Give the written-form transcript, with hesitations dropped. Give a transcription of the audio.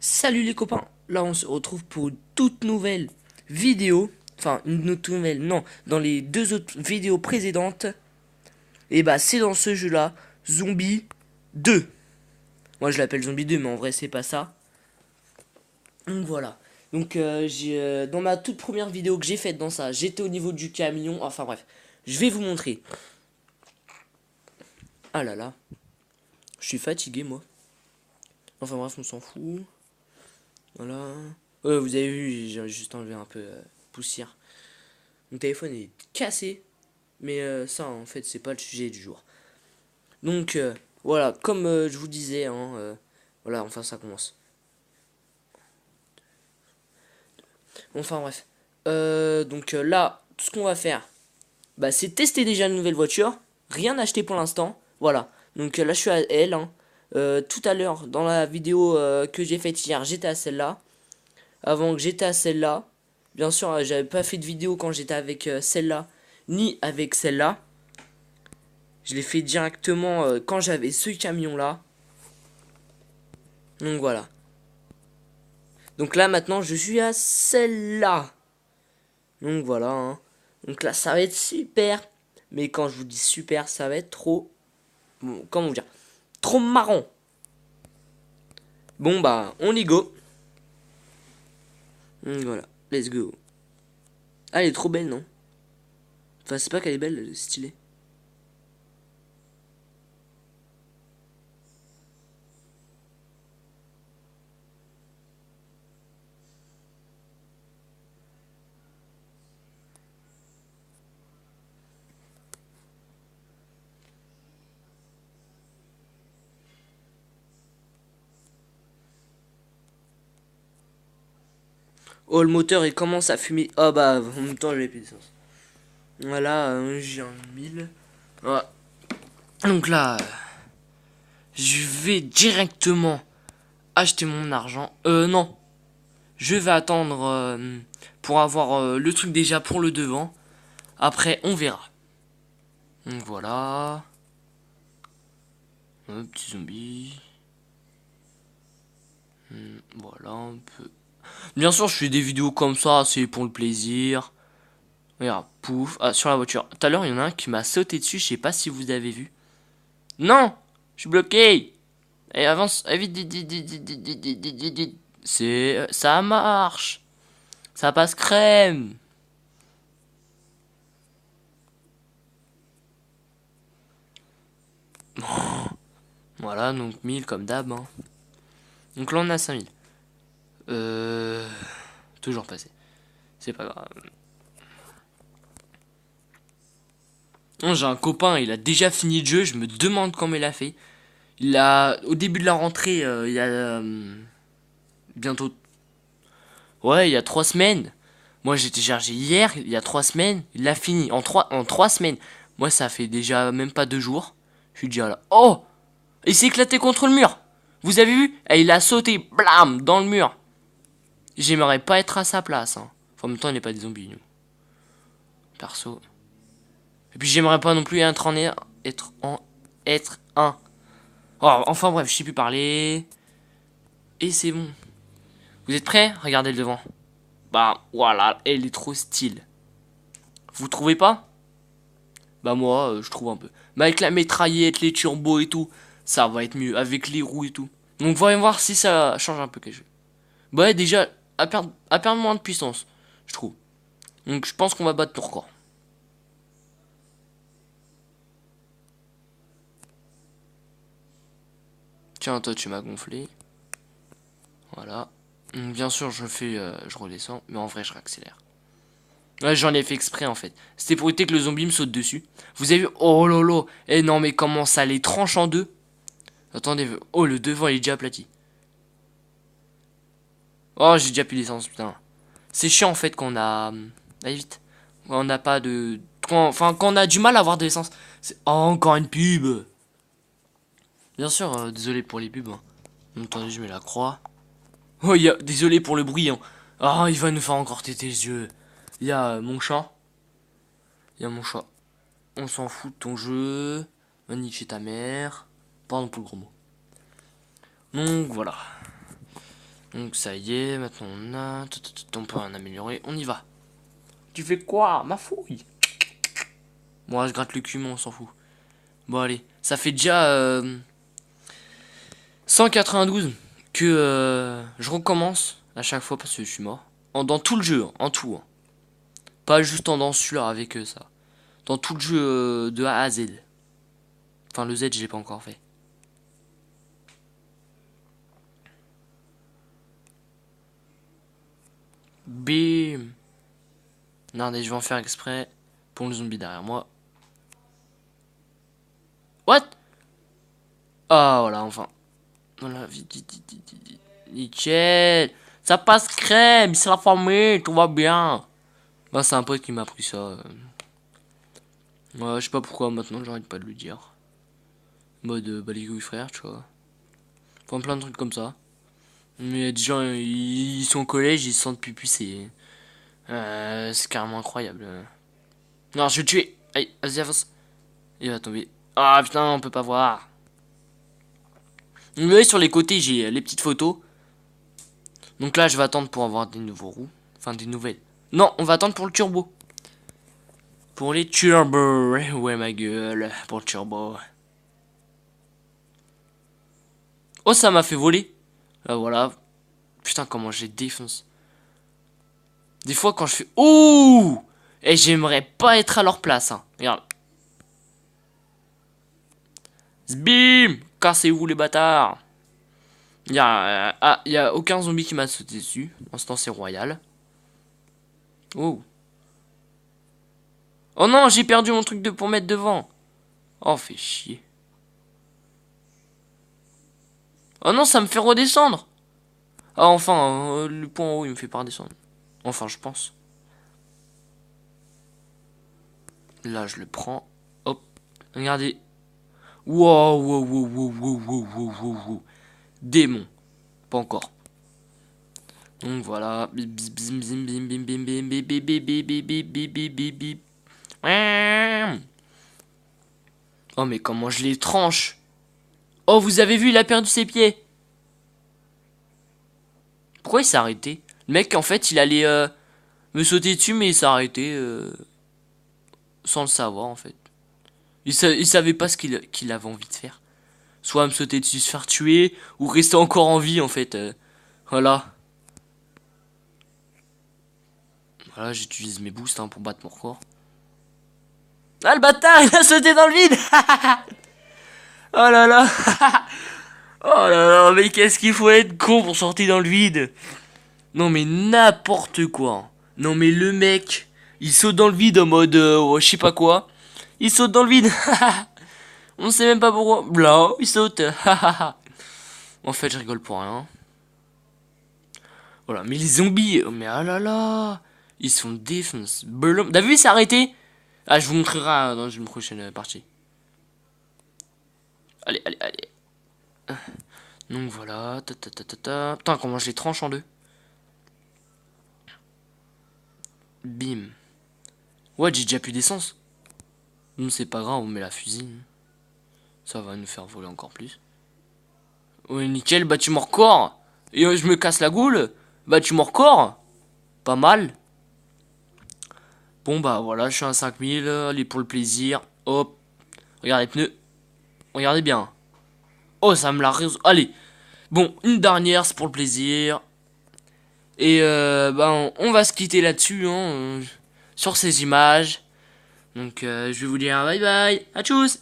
Salut les copains, là on se retrouve pour une toute nouvelle vidéo, enfin une toute nouvelle, non, dans les deux autres vidéos précédentes, et bah c'est dans ce jeu là, Zombie 2. Moi je l'appelle Zombie 2 mais en vrai c'est pas ça. Donc voilà, donc dans ma toute première vidéo que j'ai faite dans ça, j'étais au niveau du camion, enfin bref, je vais vous montrer. Ah là là, je suis fatigué moi, enfin bref on s'en fout, voilà. Vous avez vu, j'ai juste enlevé un peu poussière. Mon téléphone est cassé. Mais ça, en fait, c'est pas le sujet du jour. Donc, voilà, comme je vous disais, hein, voilà, enfin, ça commence. Enfin, bref. Là, tout ce qu'on va faire, bah, c'est tester déjà une nouvelle voiture. Rien acheté pour l'instant. Voilà. Donc là, je suis à elle. Hein. Tout à l'heure, dans la vidéo que j'ai faite hier, j'étais à celle-là. Avant que j'étais à celle-là. Bien sûr, j'avais pas fait de vidéo quand j'étais avec celle-là, ni avec celle-là. Je l'ai fait directement quand j'avais ce camion-là. Donc voilà. Donc là maintenant je suis à celle-là. Donc voilà. Hein. Donc là ça va être super. Mais quand je vous dis super, ça va être trop... Bon, comment dire? Trop marrant. Bon bah on y go. Donc voilà. Let's go. Ah elle est trop belle non? Enfin c'est pas qu'elle est belle, elle est stylée. Oh le moteur il commence à fumer. Oh bah en même temps j'ai plus d'essence. Voilà, j'ai un 1000. Voilà. Donc là, je vais directement acheter mon argent. Non. Je vais attendre pour avoir le truc déjà pour le devant. Après, on verra. Donc voilà. Un petit zombie. Voilà un peu. Bien sûr, je fais des vidéos comme ça, c'est pour le plaisir. Regarde, pouf. Ah, sur la voiture. Tout à l'heure, il y en a un qui m'a sauté dessus. Je sais pas si vous avez vu. Non! Je suis bloqué! Et avance, vite, vite, vite, vite, vite, vite, vite, vite, vite, vite. C'est... Ça marche! Ça passe crème! Voilà, donc 1000 comme d'hab. Hein. Donc là, on a 5000. Euh... Toujours passé. C'est pas grave. Non, j'ai un copain, il a déjà fini le jeu. Je me demande comment il a fait. Il a... Au début de la rentrée, il y a... bientôt... Ouais, il y a 3 semaines. Moi, j'ai téléchargé hier, il y a 3 semaines. Il l'a fini en 3 semaines. Moi, ça fait déjà même pas 2 jours. Je suis déjà là. Oh! Il s'est éclaté contre le mur. Vous avez vu? Et il a sauté, blam, dans le mur. J'aimerais pas être à sa place. Hein. Enfin, en même temps, il n'est pas des zombies, nous. Perso. Et puis, j'aimerais pas non plus être en... Être un. Oh, enfin, bref, je sais plus parler. Et c'est bon. Vous êtes prêts? Regardez le devant. Bah, voilà, elle est trop style. Vous trouvez pas? Bah, moi, je trouve un peu. Mais avec la mitraillette, les turbos et tout, ça va être mieux. Avec les roues et tout. Donc, voyons voir si ça change un peu quelque chose. Bah, ouais, déjà, à perdre moins de puissance, je trouve. Donc, je pense qu'on va battre ton record. Tiens, toi, tu m'as gonflé. Voilà. Donc, bien sûr, je redescends, mais en vrai, je réaccélère. Ouais, j'en ai fait exprès en fait. C'était pour éviter que le zombie me saute dessus. Vous avez vu? Oh lolo. Eh non, mais comment ça les tranche en deux? Attendez. Oh, le devant il est déjà aplati. Oh, j'ai déjà plus d'essence, putain. C'est chiant en fait qu'on a. Allez vite. On n'a pas de. Enfin, quand on a du mal à avoir de l'essence. Oh, encore une pub. Bien sûr, désolé pour les pubs. Hein. Attendez, je mets la croix. Oh, désolé pour le bruit. Hein. Ah, il va nous faire encore téter les yeux. Il y a mon chat. Il y a mon chat. On s'en fout de ton jeu. Va niquer ta mère. Pardon pour le gros mot. Donc voilà. Donc ça y est, maintenant on a... On peut en améliorer, on y va. Tu fais quoi, ma fouille? Moi je gratte le cul, mais on s'en fout. Bon allez, ça fait déjà 192 que je recommence à chaque fois parce que je suis mort. Dans tout le jeu, en tout. Hein. Pas juste en dans celui-là avec ça. Dans tout le jeu de A à Z. Enfin le Z je l'ai pas encore fait. Bim. Regardez, je vais en faire exprès pour le zombie derrière moi. What? Ah voilà, enfin. Voilà, vite, vite, vite, vite, vite. Nickel. Ça passe crème, c'est la famille, tout va bien. Bah, c'est un pote qui m'a appris ça. Ouais, je sais pas pourquoi maintenant, j'arrête pas de lui dire. Mode, bah les couilles frère, tu vois. Enfin, plein de trucs comme ça. Mais il y a des gens, ils sont au collège, ils se sentent pupus, c'est carrément incroyable. Non, je vais le tuer. Allez, vas-y, avance. Il va tomber. Ah putain, on peut pas voir. Vous voyez, sur les côtés, j'ai les petites photos. Donc là, je vais attendre pour avoir des nouveaux roues. Enfin, des nouvelles. Non, on va attendre pour le turbo. Pour les turbos. Ouais, ma gueule. Pour le turbo. Oh, ça m'a fait voler. Là, voilà. Putain, comment je les défonce. Des fois, quand je fais... Ouh! Et j'aimerais pas être à leur place. Hein. Regarde. Bim! Cassez-vous, les bâtards. Il y a aucun zombie qui m'a sauté dessus. En ce temps, c'est royal. Oh. Oh non, j'ai perdu mon truc pour mettre devant. Oh, fait chier. Oh non, ça me fait redescendre. Ah, enfin, le point en haut, il me fait pas redescendre. Enfin, je pense. Là, je le prends. Hop. Regardez. Wow, wow, wow, wow, wow, wow, wow, wow, wow. Démon. Pas encore. Donc voilà. Bim, bim, bim, bim, bim, bim, bim, bim, bim, bim, bim, bim, bim, bim, bim, bim. Oh, mais comment je les tranche. Oh, vous avez vu, il a perdu ses pieds. Pourquoi il s'est arrêté? Le mec, en fait, il allait me sauter dessus, mais il s'est arrêté sans le savoir, en fait. Il savait pas ce qu'il avait envie de faire. Soit me sauter dessus, se faire tuer, ou rester encore en vie, en fait. Voilà. Voilà, j'utilise mes boosts hein, pour battre mon record. Ah, le bâtard, il a sauté dans le vide. Oh là là. Oh là là, mais qu'est-ce qu'il faut être con pour sortir dans le vide. Non mais n'importe quoi. Non mais le mec, il saute dans le vide en mode je sais pas quoi. Il saute dans le vide. On sait même pas pourquoi. Blah, il saute. En fait, je rigole pour rien. Voilà, mais les zombies, oh, mais ah là là, ils sont défonce. T'as vu, il s'est arrêté. Ah, je vous montrerai dans une prochaine partie. Allez, allez, allez. Donc voilà. Putain, comment je les tranche en deux. Bim. Ouais, j'ai déjà plus d'essence. C'est pas grave, on met la fusine. Ça va nous faire voler encore plus. Oui, nickel, bâtiment record. Et je me casse la goule. Bâtiment record. Pas mal. Bon, bah voilà, je suis à 5000. Allez, pour le plaisir. Hop. Regardez les pneus. Regardez bien. Oh, ça me l'a résolu. Allez. Bon, une dernière, c'est pour le plaisir. Et bah, on va se quitter là-dessus, hein, sur ces images. Donc, je vais vous dire bye bye. À tchuss.